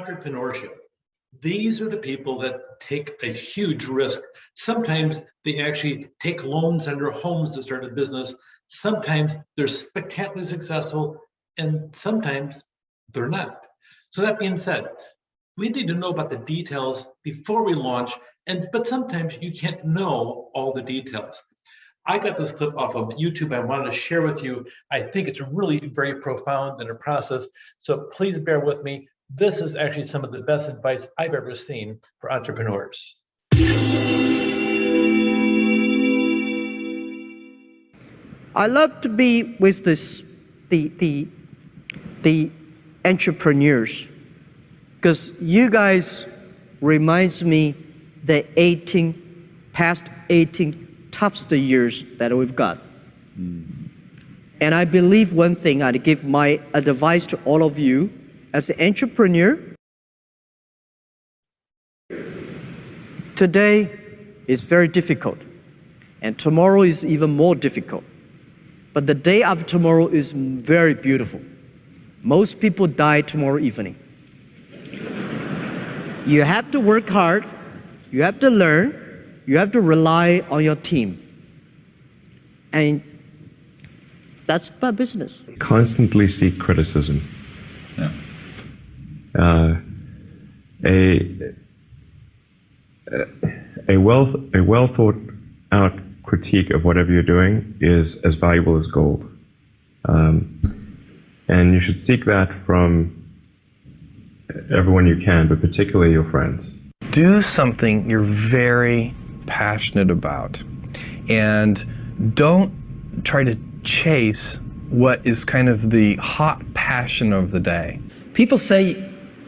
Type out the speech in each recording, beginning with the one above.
entrepreneurship. These are the people that take a huge risk. Sometimes they actually take loans on their homes to start a business. Sometimes they're spectacularly successful, and sometimes they're not. So that being said, we need to know about the details before we launch, but sometimes you can't know all the details. I got this clip off of YouTube I wanted to share with you. I think it's really very profound in the process, so please bear with me. This is actually some of the best advice I've ever seen for entrepreneurs. I love to be with the entrepreneurs, because you guys reminds me the past 18 toughest years that we've got. And I believe one thing, I'd give my advice to all of you as an entrepreneur. Today is very difficult, and tomorrow is even more difficult. But the day after tomorrow is very beautiful. Most people die tomorrow evening. You have to work hard, you have to learn, you have to rely on your team. And that's my business. Constantly seek criticism. Yeah. A well thought out critique of whatever you're doing is as valuable as gold. And you should seek that from everyone you can, but particularly your friends. Do something you're very passionate about, and don't try to chase what is kind of the hot passion of the day. People say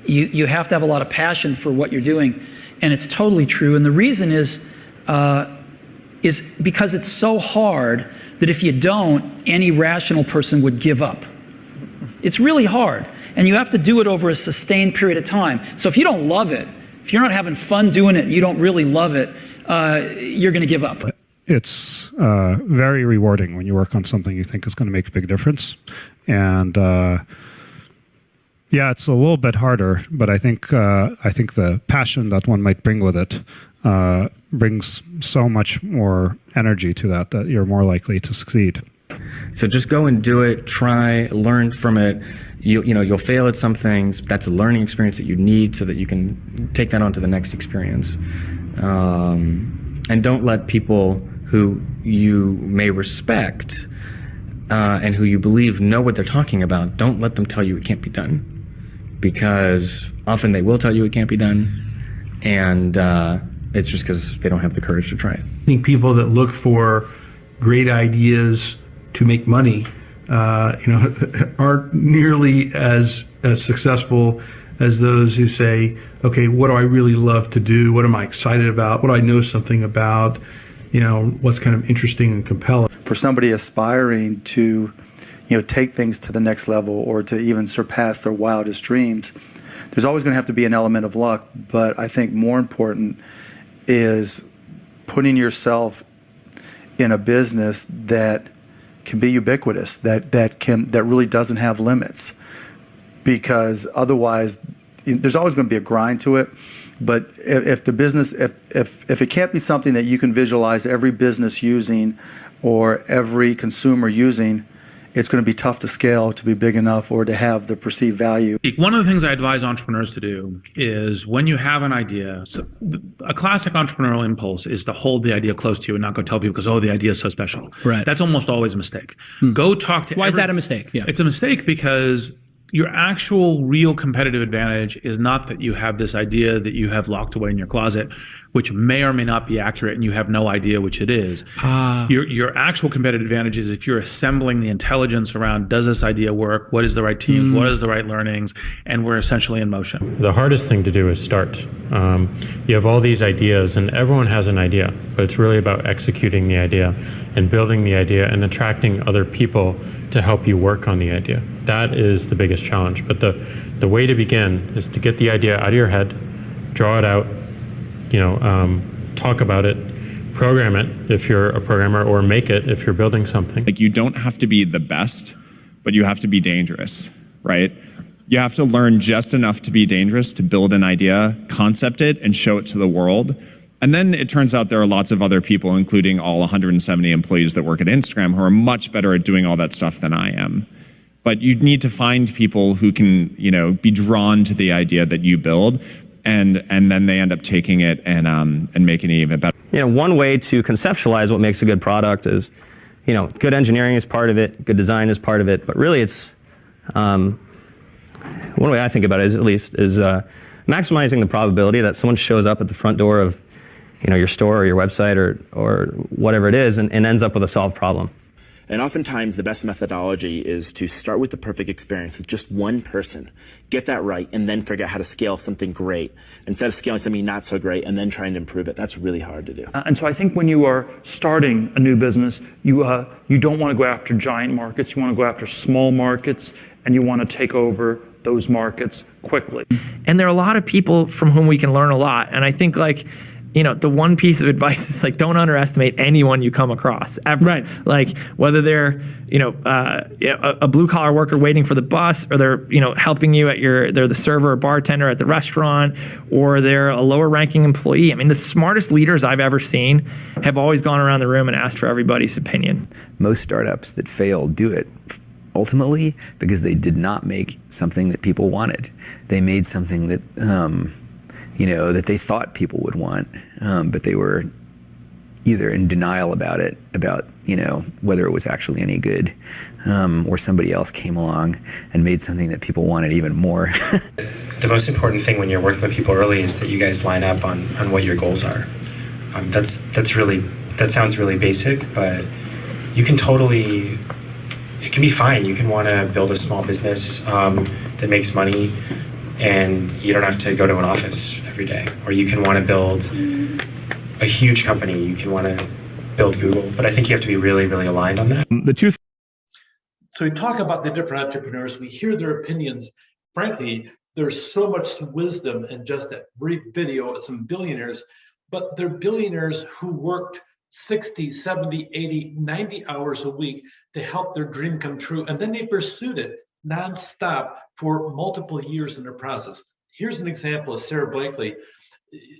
you have to have a lot of passion for what you're doing, and it's totally true. And the reason is because it's so hard that if you don't, any rational person would give up. It's really hard, and you have to do it over a sustained period of time. So if you don't love it, if you're not having fun doing it, you don't really love it, you're going to give up. It's very rewarding when you work on something you think is going to make a big difference. And yeah, it's a little bit harder, but I think the passion that one might bring with it brings so much more energy to that you're more likely to succeed. So just go and do it, try, learn from it. You'll fail at some things. That's a learning experience that you need so that you can take that on to the next experience. And don't let people who you may respect and who you believe know what they're talking about, don't let them tell you it can't be done. Because often they will tell you it can't be done, and it's just because they don't have the courage to try it. I think people that look for great ideas to make money, aren't nearly as successful as those who say, okay, what do I really love to do? What am I excited about? What do I know something about? What's kind of interesting and compelling. For somebody aspiring to, take things to the next level or to even surpass their wildest dreams, there's always going to have to be an element of luck. But I think more important is putting yourself in a business that can be ubiquitous, that really doesn't have limits. Because otherwise, there's always going to be a grind to it. But if the business, if it can't be something that you can visualize every business using or every consumer using, it's going to be tough to scale to be big enough or to have the perceived value. One of the things I advise entrepreneurs to do is when you have an idea, a classic entrepreneurial impulse is to hold the idea close to you and not go tell people because, oh, the idea is so special. Right. That's almost always a mistake. Go talk to Why is that a mistake? Yeah. It's a mistake because your actual real competitive advantage is not that you have this idea that you have locked away in your closet, which may or may not be accurate and you have no idea which it is. Your actual competitive advantage is if you're assembling the intelligence around, does this idea work? What is the right teams? What is the right learnings? And we're essentially in motion. The hardest thing to do is start. You have all these ideas and everyone has an idea, but it's really about executing the idea and building the idea and attracting other people to help you work on the idea. That is the biggest challenge. But the way to begin is to get the idea out of your head, draw it out, talk about it, program it if you're a programmer, or make it if you're building something. Like, you don't have to be the best, but you have to be dangerous, right? You have to learn just enough to be dangerous, to build an idea, concept it, and show it to the world. And then it turns out there are lots of other people, including all 170 employees that work at Instagram, who are much better at doing all that stuff than I am. But you need to find people who can, you know, be drawn to the idea that you build, and then they end up taking it and making it even better. You know, one way to conceptualize what makes a good product is, you know, good engineering is part of it, good design is part of it, but really it's, one way I think about it is, at least, is maximizing the probability that someone shows up at the front door of, you know, your store or your website or whatever it is and ends up with a solved problem. And oftentimes the best methodology is to start with the perfect experience with just one person, get that right, and then figure out how to scale something great instead of scaling something not so great and then trying to improve it. That's really hard to do. And so I think when you are starting a new business, you don't want to go after giant markets. You want to go after small markets, and you want to take over those markets quickly. And there are a lot of people from whom we can learn a lot. And I think, like, you know, the one piece of advice is, like, don't underestimate anyone you come across ever. Right. Like, whether they're, you know, a blue collar worker waiting for the bus, or they're, you know, helping you at they're the server or bartender at the restaurant, or they're a lower ranking employee. I mean, the smartest leaders I've ever seen have always gone around the room and asked for everybody's opinion. Most startups that fail do it ultimately because they did not make something that people wanted. They made something that, you know, that they thought people would want, but they were either in denial about it, about, you know, whether it was actually any good, or somebody else came along and made something that people wanted even more. The most important thing when you're working with people early is that you guys line up on what your goals are. That sounds really basic, but you can totally, it can be fine. You can want to build a small business that makes money, and you don't have to go to an office every day. Or you can want to build a huge company. You can want to build Google. But I think you have to be really, really aligned on that. So we talk about the different entrepreneurs. We hear their opinions. Frankly, there's so much wisdom in just that brief video of some billionaires. But they're billionaires who worked 60, 70, 80, 90 hours a week to help their dream come true. And then they pursued it nonstop for multiple years in the process. Here's an example of Sarah Blakely.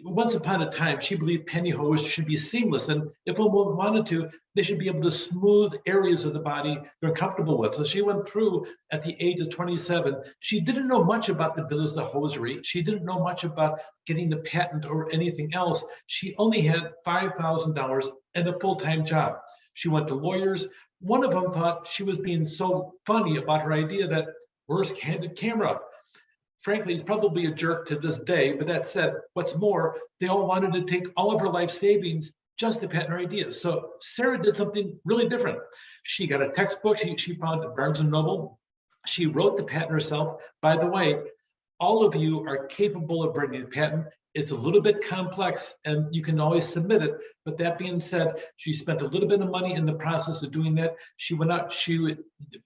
Once upon a time, she believed pantyhose should be seamless. And if a woman wanted to, they should be able to smooth areas of the body they're comfortable with. So she went through at the age of 27. She didn't know much about the business of hosiery. She didn't know much about getting the patent or anything else. She only had $5,000 and a full-time job. She went to lawyers. One of them thought she was being so funny about her idea that, where's candid camera? Frankly, he's probably a jerk to this day, but that said, what's more, they all wanted to take all of her life savings just to patent her ideas. So Sarah did something really different. She got a textbook she found at Barnes & Noble. She wrote the patent herself. By the way, all of you are capable of writing a patent. It's a little bit complex and you can always submit it. But that being said, she spent a little bit of money in the process of doing that. She went out, she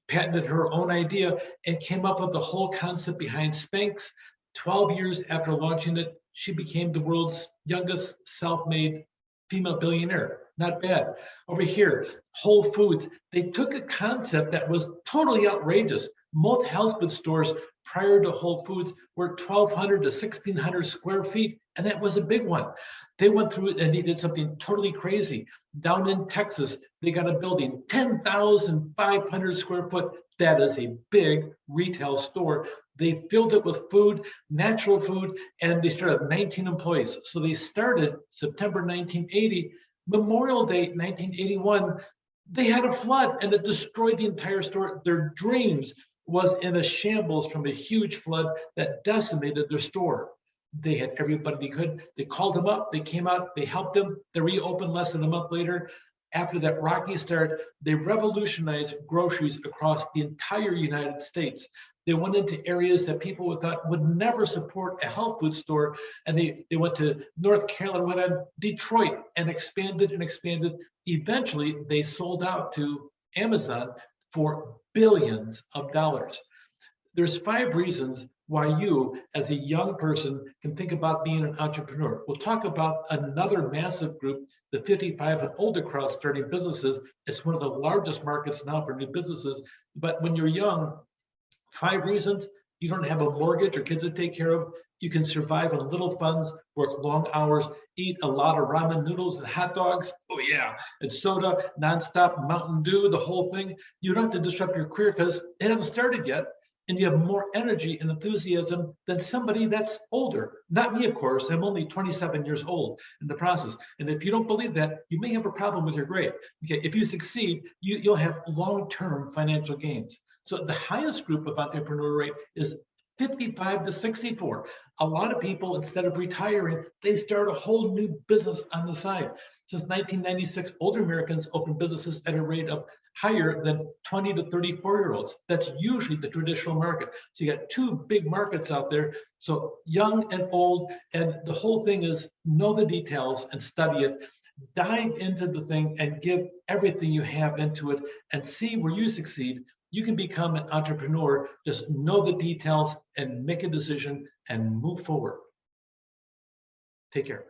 patented her own idea and came up with the whole concept behind Spanx. 12 years after launching it, she became the world's youngest self-made female billionaire. Not bad. Over here, Whole Foods, they took a concept that was totally outrageous. Most health food stores prior to Whole Foods were 1,200 to 1,600 square feet, and that was a big one. They went through it and they did something totally crazy. Down in Texas, they got a building, 10,500 square foot. That is a big retail store. They filled it with food, natural food, and they started with 19 employees. So they started September 1980. Memorial Day 1981, they had a flood and it destroyed the entire store. Their dreams was in a shambles from a huge flood that decimated their store. They had everybody they could. They called them up, they came out, they helped them. They reopened less than a month later. After that rocky start, they revolutionized groceries across the entire United States. They went into areas that people would thought would never support a health food store. And they went to North Carolina, went on Detroit and expanded and expanded. Eventually, they sold out to Amazon for billions of dollars. There's 5 reasons why you, as a young person, can think about being an entrepreneur. We'll talk about another massive group, the 55 and older crowd starting businesses. It's one of the largest markets now for new businesses. But when you're young, 5 reasons you don't have a mortgage or kids to take care of, you can survive on little funds, work long hours, eat a lot of ramen noodles and hot dogs, oh yeah, and soda, nonstop, Mountain Dew, the whole thing. You don't have to disrupt your career because it hasn't started yet, and you have more energy and enthusiasm than somebody that's older. Not me, of course. I'm only 27 years old in the process. And if you don't believe that, you may have a problem with your grade. Okay, if you succeed, you'll have long-term financial gains. So the highest group of entrepreneur rate is 55 to 64. A lot of people, instead of retiring, they start a whole new business on the side. Since 1996, older Americans open businesses at a rate of higher than 20 to 34-year-olds. That's usually the traditional market. So you got two big markets out there. So young and old, and the whole thing is know the details and study it. Dive into the thing and give everything you have into it and see where you succeed. You can become an entrepreneur. Just know the details and make a decision and move forward. Take care.